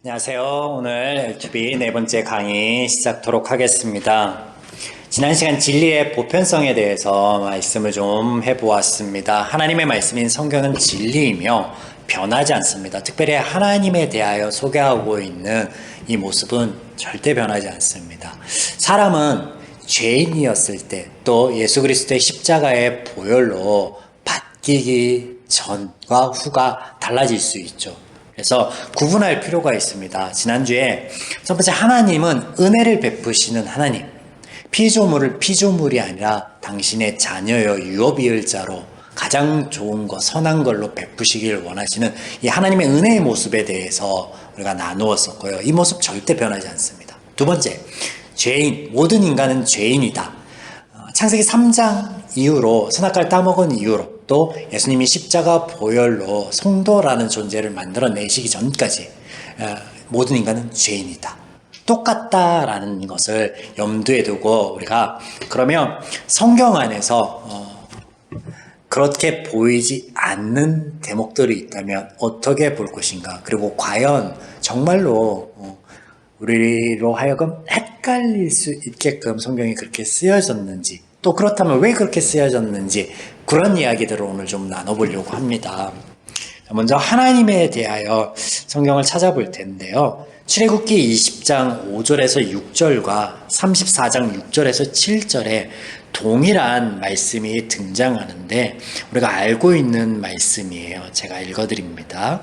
안녕하세요. 오늘 LTV 네 번째 강의 시작하도록 하겠습니다. 지난 시간 진리의 보편성에 대해서 말씀을 좀 해보았습니다. 하나님의 말씀인 성경은 진리이며 변하지 않습니다. 특별히 하나님에 대하여 소개하고 있는 이 모습은 절대 변하지 않습니다. 사람은 죄인이었을 때 또 예수 그리스도의 십자가의 보혈로 바뀌기 전과 후가 달라질 수 있죠. 그래서 구분할 필요가 있습니다. 지난주에 첫 번째, 하나님은 은혜를 베푸시는 하나님, 피조물이 아니라 당신의 자녀여 유업이을 자로 가장 좋은 것, 선한 걸로 베푸시길 원하시는 이 하나님의 은혜의 모습에 대해서 우리가 나누었었고요. 이 모습 절대 변하지 않습니다. 두 번째, 죄인, 모든 인간은 죄인이다. 창세기 3장 이후로, 선악과를 따먹은 이후로, 또 예수님이 십자가 보혈로 성도라는 존재를 만들어내시기 전까지 모든 인간은 죄인이다. 똑같다라는 것을 염두에 두고 우리가 그러면 성경 안에서 그렇게 보이지 않는 대목들이 있다면 어떻게 볼 것인가? 그리고 과연 정말로 우리로 하여금 헷갈릴 수 있게끔 성경이 그렇게 쓰여졌는지, 또 그렇다면 왜 그렇게 쓰여졌는지, 그런 이야기들을 오늘 좀 나눠보려고 합니다. 먼저 하나님에 대하여 성경을 찾아볼 텐데요. 출애굽기 20장 5절에서 6절과 34장 6절에서 7절에 동일한 말씀이 등장하는데 우리가 알고 있는 말씀이에요. 제가 읽어드립니다.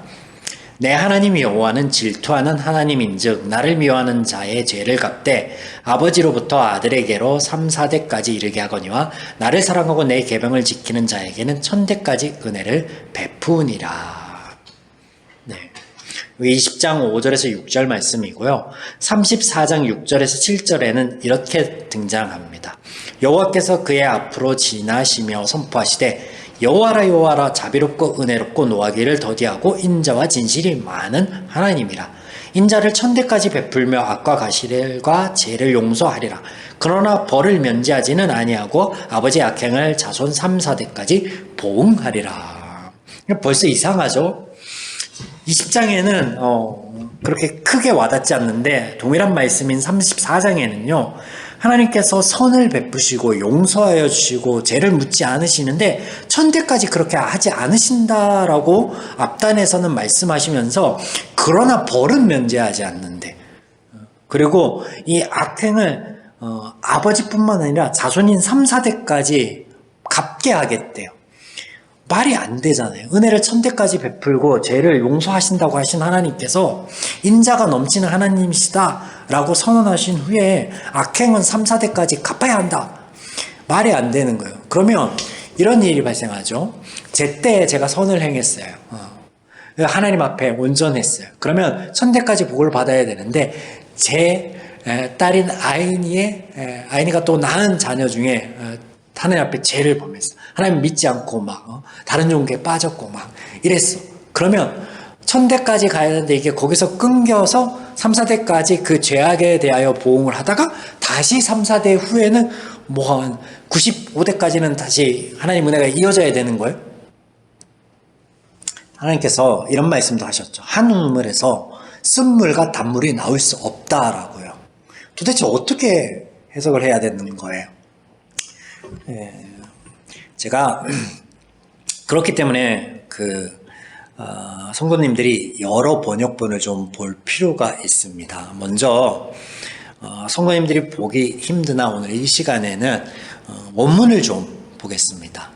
내 하나님 여호와는 질투하는 하나님인즉 나를 미워하는 자의 죄를 갚되 아버지로부터 아들에게로 3, 4대까지 이르게 하거니와 나를 사랑하고 내 계명을 지키는 자에게는 1000대까지 은혜를 베푸니라. 네. 20장 5절에서 6절 말씀이고요. 34장 6절에서 7절에는 이렇게 등장합니다. 여호와께서 그의 앞으로 지나시며 선포하시되 여호와라 여호와라 자비롭고 은혜롭고 노하기를 더디하고 인자와 진실이 많은 하나님이라. 인자를 1000대까지 베풀며 악과 가시를과 죄를 용서하리라. 그러나 벌을 면제하지는 아니하고 아버지의 악행을 자손 3, 4대까지 보응하리라. 벌써 이상하죠? 20장에는 그렇게 크게 와닿지 않는데 동일한 말씀인 34장에는요. 하나님께서 선을 베푸시고 용서하여 주시고 죄를 묻지 않으시는데 1000대까지 그렇게 하지 않으신다라고 앞단에서는 말씀하시면서 그러나 벌은 면제하지 않는데, 그리고 이 악행을 아버지뿐만 아니라 자손인 3, 4대까지 갚게 하겠대요. 말이 안 되잖아요. 은혜를 1000대까지 베풀고 죄를 용서하신다고 하신 하나님께서 인자가 넘치는 하나님이시다 라고 선언하신 후에 악행은 3, 4대까지 갚아야 한다. 말이 안 되는 거예요. 그러면 이런 일이 발생하죠. 제 때에 제가 선을 행했어요. 하나님 앞에 온전했어요. 그러면 1000대까지 복을 받아야 되는데 제 딸인 아이니가 또 낳은 자녀 중에 하나님 앞에 죄를 범했어. 하나님 믿지 않고 막 다른 종교에 빠졌고 막 이랬어. 그러면 1000대까지 가야 되는데 이게 거기서 끊겨서 3, 4대까지 그 죄악에 대하여 보응을 하다가 다시 3, 4대 후에는 뭐 한 95대까지는 다시 하나님 은혜가 이어져야 되는 거예요. 하나님께서 이런 말씀도 하셨죠. 한 우물에서 쓴물과 단물이 나올 수 없다라고요. 도대체 어떻게 해석을 해야 되는 거예요? 제가 그렇기 때문에 성도님들이 여러 번역본을 좀 볼 필요가 있습니다. 먼저 성도님들이 보기 힘드나 오늘 이 시간에는 원문을 좀 보겠습니다.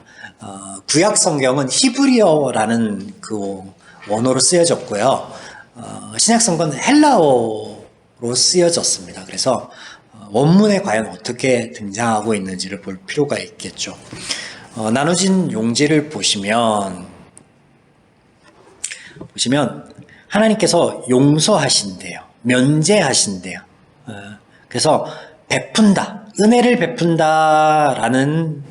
구약 성경은 히브리어라는 그 원어로 쓰여졌고요. 신약 성경은 헬라어로 쓰여졌습니다. 그래서 원문에 과연 어떻게 등장하고 있는지를 볼 필요가 있겠죠. 나눠진 용지를 보시면 하나님께서 용서하신대요. 면제하신대요. 그래서 베푼다, 은혜를 베푼다라는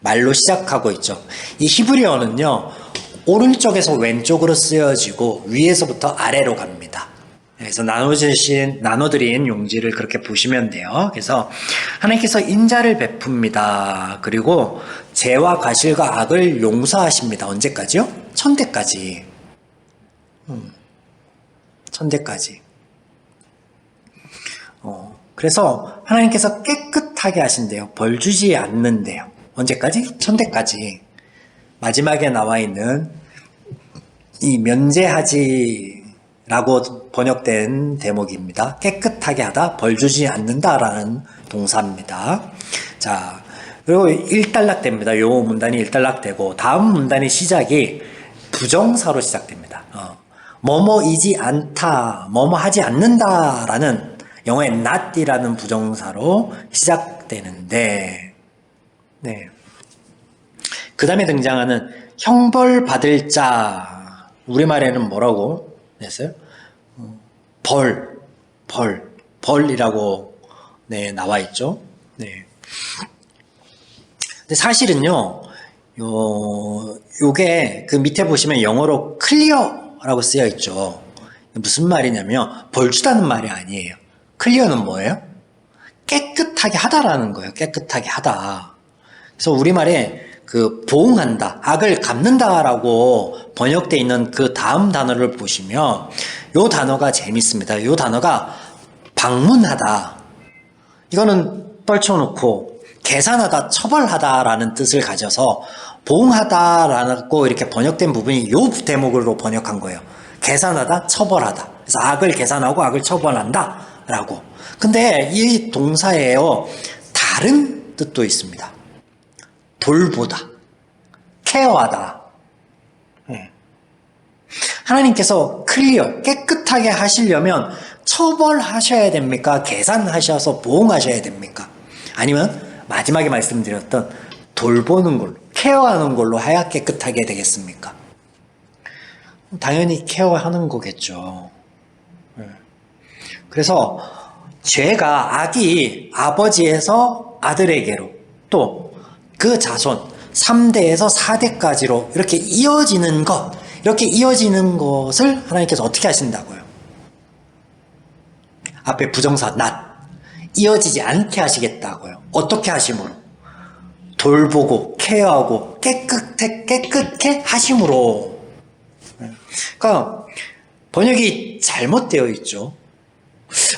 말로 시작하고 있죠. 이 히브리어는요, 오른쪽에서 왼쪽으로 쓰여지고 위에서부터 아래로 갑니다. 그래서 나눠드린 용지를 그렇게 보시면 돼요. 그래서 하나님께서 인자를 베풉니다. 그리고 죄와 과실과 악을 용서하십니다. 언제까지요? 1000대까지. 1000대까지. 그래서 하나님께서 깨끗하게 하신대요. 벌 주지 않는데요. 언제까지? 천대까지. 마지막에 나와 있는 이 면제하지 라고 번역된 대목입니다. 깨끗하게 하다, 벌 주지 않는다라는 동사입니다. 자, 그리고 일단락됩니다. 요 문단이 일단락되고 다음 문단의 시작이 부정사로 시작됩니다. 뭐뭐이지 않다, 뭐뭐 하지 않는다라는 영어의 not이라는 부정사로 시작되는데, 네. 그 다음에 등장하는 형벌 받을 자, 우리말에는 뭐라고 냈어요? 벌이라고 네, 나와 있죠. 네. 근데 사실은요, 요게 그 밑에 보시면 영어로 클리어라고 쓰여 있죠. 무슨 말이냐면 벌 주다는 말이 아니에요. 클리어는 뭐예요? 깨끗하게 하다라는 거예요. 깨끗하게 하다. 그래서 우리말에 그 보응한다, 악을 갚는다라고 번역되어 있는 그 다음 단어를 보시면 요 단어가 재밌습니다. 요 단어가 방문하다. 이거는 떨쳐놓고 계산하다, 처벌하다라는 뜻을 가져서 보응하다라고 이렇게 번역된 부분이 요 대목으로 번역한 거예요. 계산하다, 처벌하다. 그래서 악을 계산하고 악을 처벌한다 라고. 근데 이 동사에요, 다른 뜻도 있습니다. 돌보다, 케어하다. 하나님께서 클리어, 깨끗하게 하시려면 처벌하셔야 됩니까? 계산하셔서 보응하셔야 됩니까? 아니면 마지막에 말씀드렸던 돌보는 걸로, 케어하는 걸로 해야 깨끗하게 되겠습니까? 당연히 케어하는 거겠죠. 그래서 죄가, 악이 아버지에서 아들에게로, 또 그 자손 3대에서 4대까지로 이렇게 이어지는 것, 이렇게 이어지는 것을 하나님께서 어떻게 하신다고요? 앞에 부정사 not, 이어지지 않게 하시겠다고요. 어떻게 하심으로? 돌보고 케어하고 깨끗해 하심으로. 그러니까 번역이 잘못되어 있죠.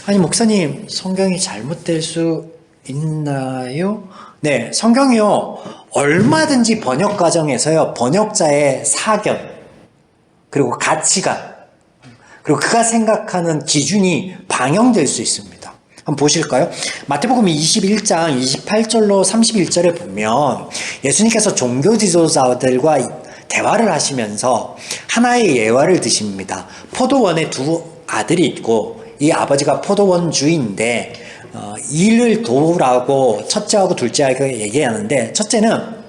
아니 목사님, 성경이 잘못될 수 있나요? 네, 성경이요, 얼마든지 번역 과정에서요, 번역자의 사견, 그리고 가치관, 그리고 그가 생각하는 기준이 반영될 수 있습니다. 한번 보실까요? 마태복음 21장 28절로 31절에 보면 예수님께서 종교 지도자들과 대화를 하시면서 하나의 예화를 드십니다. 포도원에 두 아들이 있고 이 아버지가 포도원 주인인데 일을 도우라고 첫째하고 둘째에게 얘기하는데, 첫째는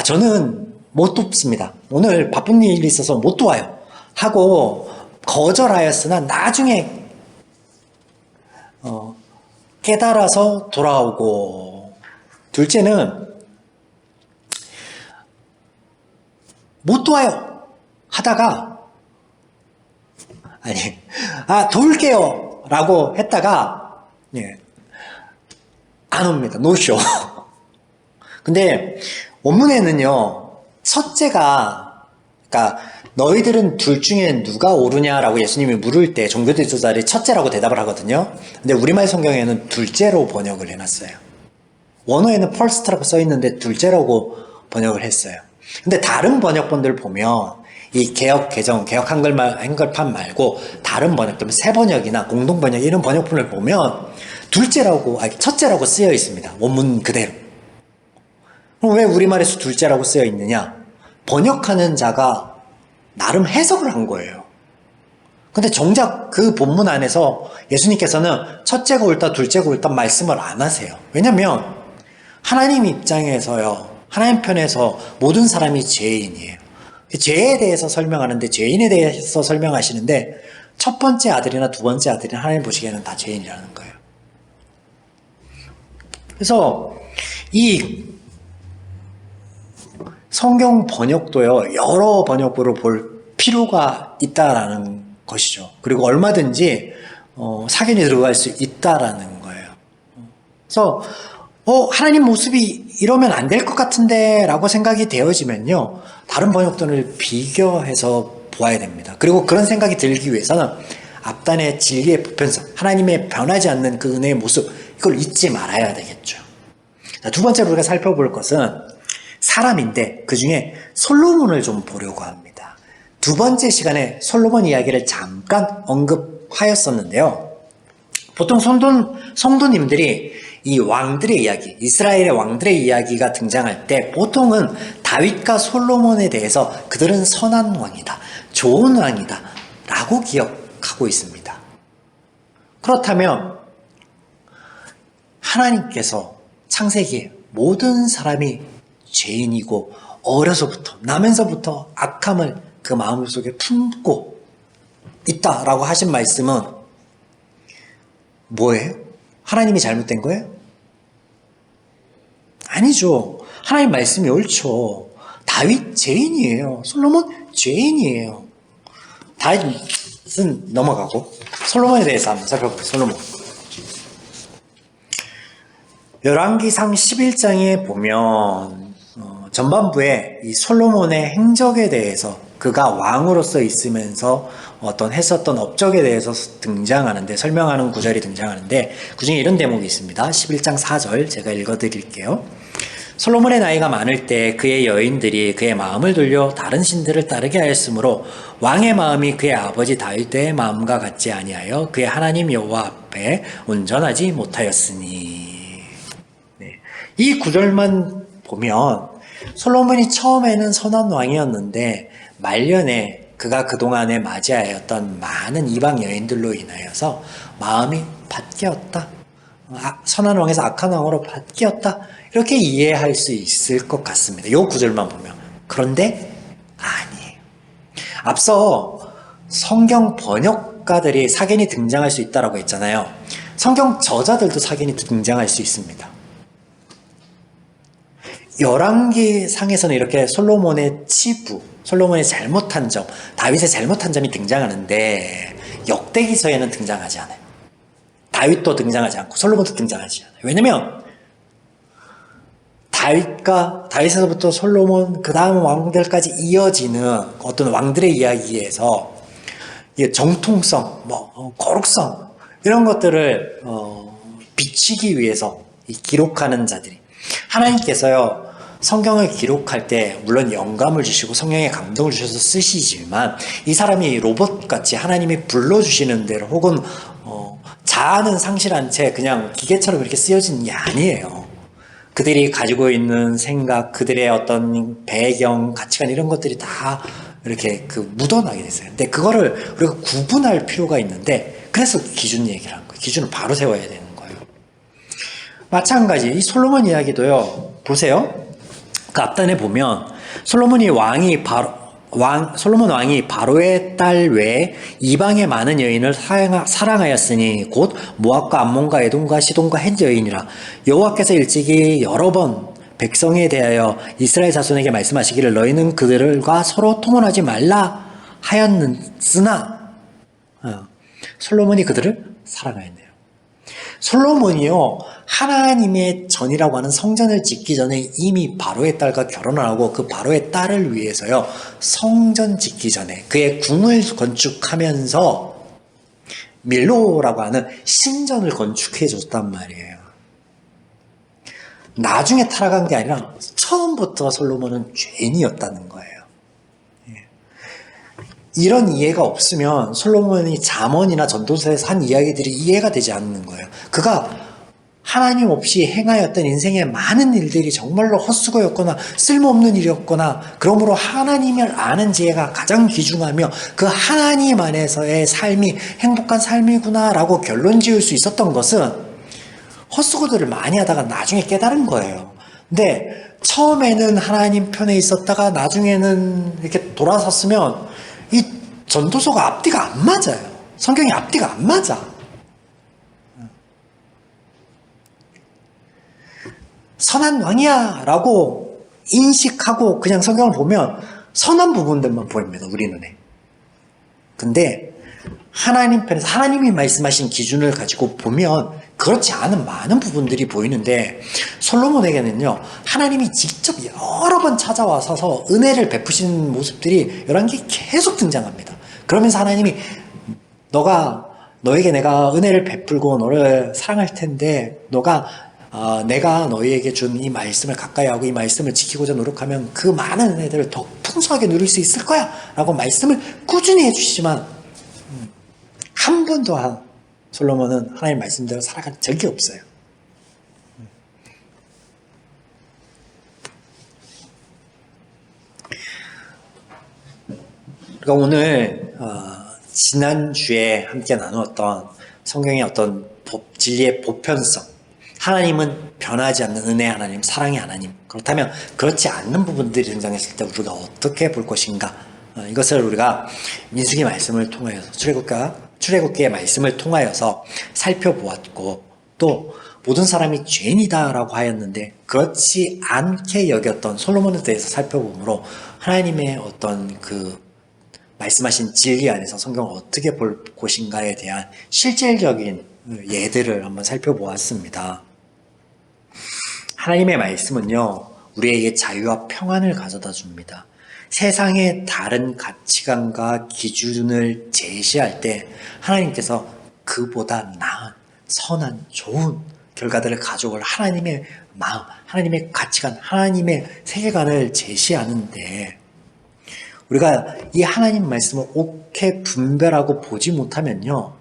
저는 못 돕습니다. 오늘 바쁜 일이 있어서 못 도와요 하고 거절하였으나 나중에 깨달아서 돌아오고, 둘째는 못 도와요 하다가 도울게요 라고 했다가 안 옵니다. 노쇼. 근데 원문에는요, 첫째가, 그러니까 너희들은 둘 중에 누가 옳으냐라고 예수님이 물을 때 종교 지도자들이 첫째라고 대답을 하거든요. 근데 우리말 성경에는 둘째로 번역을 해놨어요. 원어에는 first라고 써있는데 둘째라고 번역을 했어요. 근데 다른 번역본들 보면 이 개역 개정, 개역 한글판 말고 다른 번역들, 새 번역이나 공동 번역 이런 번역본을 보면 첫째라고 쓰여 있습니다. 원문 그대로. 그럼 왜 우리말에서 둘째라고 쓰여 있느냐? 번역하는 자가 나름 해석을 한 거예요. 근데 정작 그 본문 안에서 예수님께서는 첫째가 옳다, 둘째가 옳다 말씀을 안 하세요. 왜냐면 하나님 입장에서요, 하나님 편에서 모든 사람이 죄인이에요. 죄에 대해서 설명하는데, 죄인에 대해서 설명하시는데 첫 번째 아들이나 두 번째 아들이나 하나님 보시기에는 다 죄인이라는 거예요. 그래서 이 성경 번역도요, 여러 번역부를 볼 필요가 있다라는 것이죠. 그리고 얼마든지 사견이 들어갈 수 있다라는 거예요. 그래서 하나님 모습이 이러면 안 될 것 같은데 라고 생각이 되어지면요, 다른 번역본을 비교해서 보아야 됩니다. 그리고 그런 생각이 들기 위해서는 앞단의 진리의 보편성, 하나님의 변하지 않는 그 은혜의 모습, 이걸 잊지 말아야 되겠죠. 자, 두 번째로 우리가 살펴볼 것은 사람인데 그 중에 솔로몬을 좀 보려고 합니다. 두 번째 시간에 솔로몬 이야기를 잠깐 언급하였었는데요. 보통 성도님들이 이 왕들의 이야기, 이스라엘의 왕들의 이야기가 등장할 때 보통은 다윗과 솔로몬에 대해서 그들은 선한 왕이다, 좋은 왕이다 라고 기억하고 있습니다. 그렇다면 하나님께서 창세기에 모든 사람이 죄인이고 어려서부터 나면서부터 악함을 그 마음속에 품고 있다라고 하신 말씀은 뭐예요? 하나님이 잘못된 거예요? 아니죠. 하나님 말씀이 옳죠. 다윗 죄인이에요. 솔로몬 죄인이에요. 다윗은 넘어가고 솔로몬에 대해서 한번 살펴볼게요. 솔로몬. 열왕기상 11장에 보면 전반부에 이 솔로몬의 행적에 대해서 그가 왕으로서 있으면서 어떤 했었던 업적에 대해서 등장하는데, 설명하는 구절이 등장하는데 그중에 이런 대목이 있습니다. 11장 4절 제가 읽어드릴게요. 솔로몬의 나이가 많을 때 그의 여인들이 그의 마음을 돌려 다른 신들을 따르게 하였으므로 왕의 마음이 그의 아버지 다윗의 마음과 같지 아니하여 그의 하나님 여호와 앞에 온전하지 못하였으니. 네. 이 구절만 보면 솔로몬이 처음에는 선한 왕이었는데 말년에 그가 그동안에 맞이하였던 많은 이방 여인들로 인하여서 마음이 바뀌었다. 선한 왕에서 악한 왕으로 바뀌었다. 이렇게 이해할 수 있을 것 같습니다. 이 구절만 보면. 그런데 아니에요. 앞서 성경 번역가들이 사견이 등장할 수 있다고 했잖아요. 성경 저자들도 사견이 등장할 수 있습니다. 열왕기상에서는 이렇게 솔로몬의 치부, 솔로몬의 잘못한 점, 다윗의 잘못한 점이 등장하는데 역대기서에는 등장하지 않아요. 다윗도 등장하지 않고 솔로몬도 등장하지 않아요. 왜냐면 다윗에서부터 솔로몬 그 다음 왕들까지 이어지는 어떤 왕들의 이야기에서 정통성, 거룩성 이런 것들을 비추기 위해서 기록하는 자들이, 하나님께서요 성경을 기록할 때 물론 영감을 주시고 성령의 감동을 주셔서 쓰시지만 이 사람이 로봇같이 하나님이 불러주시는 대로 혹은 자아는 상실한 채 그냥 기계처럼 이렇게 쓰여진 게 아니에요. 그들이 가지고 있는 생각, 그들의 어떤 배경, 가치관 이런 것들이 다 이렇게 묻어나게 됐어요. 근데 그거를 우리가 구분할 필요가 있는데 그래서 기준 얘기를 한 거예요. 기준을 바로 세워야 되는 거예요. 마찬가지 이 솔로몬 이야기도요. 보세요. 그 앞단에 보면 솔로몬 왕이 바로의 딸 외에 이방의 많은 여인을 사랑하였으니 곧 모압과 암몬과 에돔과 시돈과 헷 여인이라. 여호와께서 일찍이 여러 번 백성에 대하여 이스라엘 자손에게 말씀하시기를 너희는 그들과 서로 통혼하지 말라 하였으나 솔로몬이 그들을 사랑하였네요. 솔로몬이요 하나님의 전이라고 하는 성전을 짓기 전에 이미 바로의 딸과 결혼을 하고 그 바로의 딸을 위해서요 성전 짓기 전에 그의 궁을 건축하면서 밀로라고 하는 신전을 건축해 줬단 말이에요. 나중에 타락한 게 아니라 처음부터 솔로몬은 죄인이었다는 거예요. 이런 이해가 없으면 솔로몬이 잠언이나 전도서에서 한 이야기들이 이해가 되지 않는 거예요. 그가 하나님 없이 행하였던 인생의 많은 일들이 정말로 헛수고였거나 쓸모없는 일이었거나 그러므로 하나님을 아는 지혜가 가장 귀중하며 그 하나님 안에서의 삶이 행복한 삶이구나 라고 결론 지을 수 있었던 것은 헛수고들을 많이 하다가 나중에 깨달은 거예요. 근데 처음에는 하나님 편에 있었다가 나중에는 이렇게 돌아섰으면 이 전도서가 앞뒤가 안 맞아요. 성경이 앞뒤가 안 맞아. 선한 왕이야 라고 인식하고 그냥 성경을 보면 선한 부분들만 보입니다. 우리 눈에. 근데 하나님 편에서 하나님이 말씀하신 기준을 가지고 보면 그렇지 않은 많은 부분들이 보이는데 솔로몬에게는요 하나님이 직접 여러 번 찾아와서 은혜를 베푸시는 모습들이 열왕기에 계속 등장합니다. 그러면서 하나님이 너에게 내가 은혜를 베풀고 너를 사랑할 텐데 내가 너희에게 준 이 말씀을 가까이 하고 이 말씀을 지키고자 노력하면 그 많은 은혜들을 더 풍성하게 누릴 수 있을 거야 라고 말씀을 꾸준히 해주시지만 한 번도 솔로몬은 하나님 말씀대로 살아간 적이 없어요. 그러니까 오늘 지난주에 함께 나누었던 성경의 어떤 진리의 보편성, 하나님은 변하지 않는 은혜의 하나님, 사랑의 하나님. 그렇다면 그렇지 않는 부분들이 등장했을 때 우리가 어떻게 볼 것인가? 이것을 우리가 민수기 말씀을 통하여서 출애굽기의 말씀을 통하여서 살펴보았고, 또 모든 사람이 죄인이다라고 하였는데 그렇지 않게 여겼던 솔로몬에 대해서 살펴보므로 하나님의 어떤 그 말씀하신 진리 안에서 성경을 어떻게 볼 것인가에 대한 실질적인 예들을 한번 살펴보았습니다. 하나님의 말씀은요, 우리에게 자유와 평안을 가져다 줍니다. 세상의 다른 가치관과 기준을 제시할 때 하나님께서 그보다 나은, 선한, 좋은 결과들을 가져올 하나님의 마음, 하나님의 가치관, 하나님의 세계관을 제시하는데 우리가 이 하나님 말씀을 옳게 분별하고 보지 못하면요,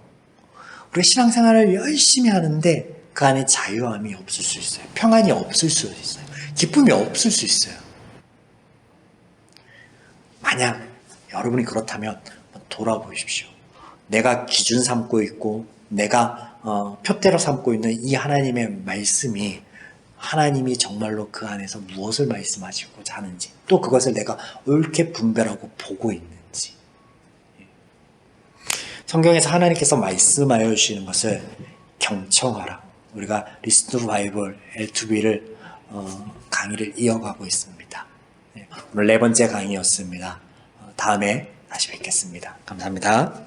우리 신앙생활을 열심히 하는데 그 안에 자유함이 없을 수 있어요. 평안이 없을 수 있어요. 기쁨이 없을 수 있어요. 만약 여러분이 그렇다면 돌아보십시오. 내가 기준 삼고 있고 내가 표대로 삼고 있는 이 하나님의 말씀이 하나님이 정말로 그 안에서 무엇을 말씀하시고자 하는지, 또 그것을 내가 옳게 분별하고 보고 있는지. 성경에서 하나님께서 말씀하여 주시는 것을 경청하라. 우리가 리스트 투 바이블 L2B를 강의를 이어가고 있습니다. 오늘 4번째 강의였습니다. 다음에 다시 뵙겠습니다. 감사합니다.